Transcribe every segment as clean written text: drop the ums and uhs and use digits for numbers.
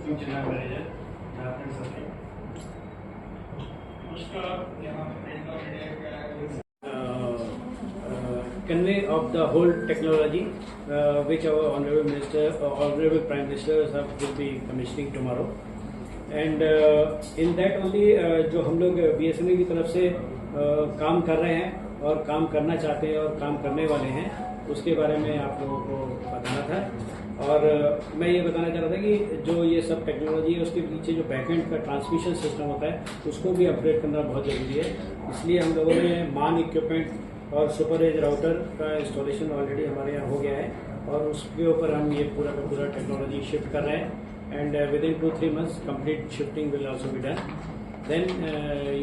General Manager, Jharkhand Survey. Convey of the whole technology which our honorable minister, honorable prime minister will be commissioning tomorrow. And in that only जो हम लोग BSNL की तरफ से काम कर रहे हैं और काम करना चाहते हैं और काम करने वाले हैं, उसके बारे में आप लोगों को बताना था। और मैं ये बताना चाह रहा था कि जो ये सब टेक्नोलॉजी है उसके पीछे जो बैकएंड का ट्रांसमिशन सिस्टम होता है उसको भी अपग्रेड करना बहुत ज़रूरी है। इसलिए हम लोगों ने मान इक्विपमेंट और सुपर एज राउटर का इंस्टॉलेशन ऑलरेडी हमारे यहाँ हो गया है और उसके ऊपर हम ये पूरा का पूरा टेक्नोलॉजी शिफ्ट कर रहे हैं। And with in 2-3 months complete shifting will also be done. Then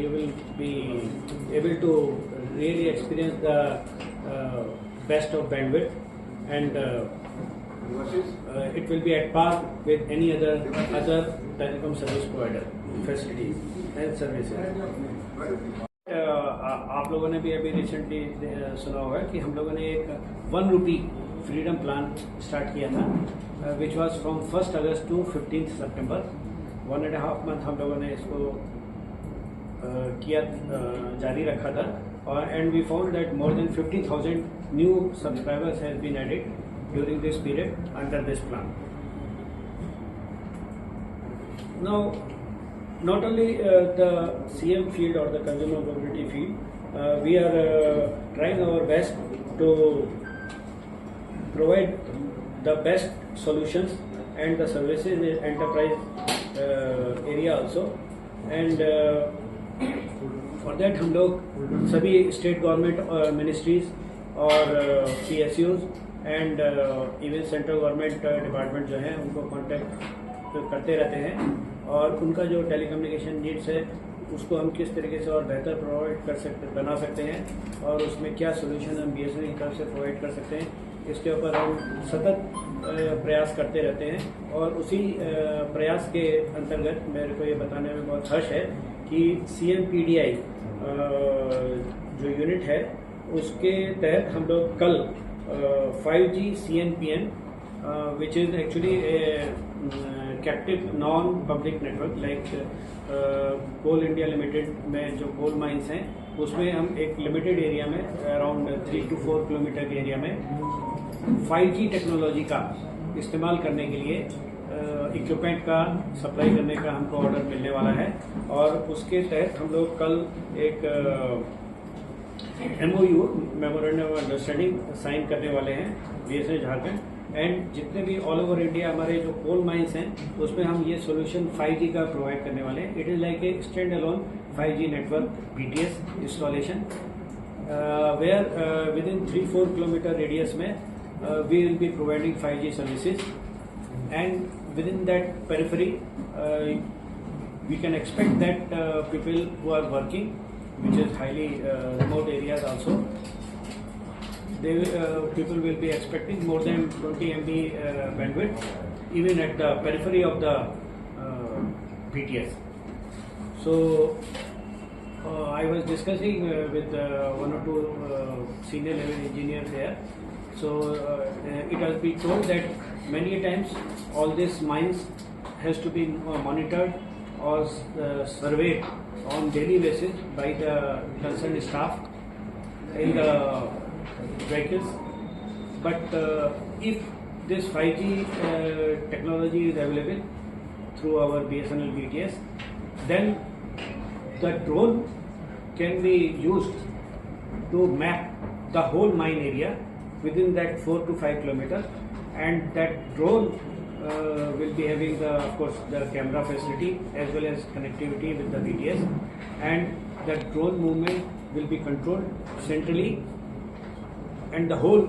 you will be able to really experience the best of bandwidth and it will be at par with any other telecom service provider facilities and services. आप लोगों ने भी अभी recently सुना होगा कि हम लोगों ने एक 1 rupee फ्रीडम प्लान स्टार्ट किया था which was from 1 August to 15 September. 1.5 month हम लोगों ने इसको किया जारी रखा था और and we found that more than 50,000 new subscribers has been added during this period under this plan. Now not only the CM field or the consumer mobility field, we are trying our best to provide the best solutions and the services in enterprise area also. And for that हम लोग सभी state government ministries और PSUs and even central government department जो हैं उनको contact करते रहते हैं और उनका जो टेलीकम्युनिकेशन नीड्स है उसको हम किस तरीके से और बेहतर प्रोवाइड कर सकते बना सकते हैं और उसमें क्या सोल्यूशन हम BSNL की तरफ से प्रोवाइड कर सकते हैं, इसके ऊपर हम सतत प्रयास करते रहते हैं। और उसी प्रयास के अंतर्गत मेरे को ये बताने में बहुत हर्ष है कि CMPDI जो यूनिट है उसके तहत हम लोग कल 5G CNPN which is actually captive non public network like Coal India Limited में जो कोल माइंस हैं उसमें हम एक लिमिटेड एरिया में अराउंड 3 to 4 किलोमीटर के एरिया में 5G टेक्नोलॉजी का इस्तेमाल करने के लिए इक्विपमेंट का सप्लाई करने का हमको ऑर्डर मिलने वाला है और उसके तहत हम लोग कल एक MOU memorandum of understanding sign करने वाले हैं BSNL झारखंड एंड जितने भी ऑल ओवर इंडिया हमारे जो कोल माइंस हैं उसमें हम ये सोल्यूशन 5G का प्रोवाइड करने वाले हैं। It is like a stand alone 5G network BTS installation where within 3-4 kilometre radius में we will be providing 5G services and within that periphery we can expect that people who are working which is highly remote areas also, people will be expecting more than 20 MB bandwidth even at the periphery of the BTS. So I was discussing with 1 or 2 senior level engineers there. So it has been told that many times all these mines has to be monitored or surveyed on daily basis by the concerned staff in the vehicles. But if this 5G technology is available through our BSNL BTS, then the drone can be used to map the whole mine area within that 4 to 5 kilometers, and that drone will be having of course the camera facility as well as connectivity with the BTS, and the drone movement will be controlled centrally and the whole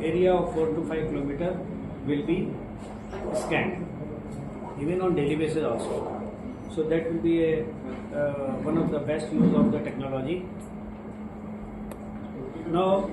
area of 4 to 5 kilometers will be scanned even on daily basis also. So that will be one of the best use of the technology. Now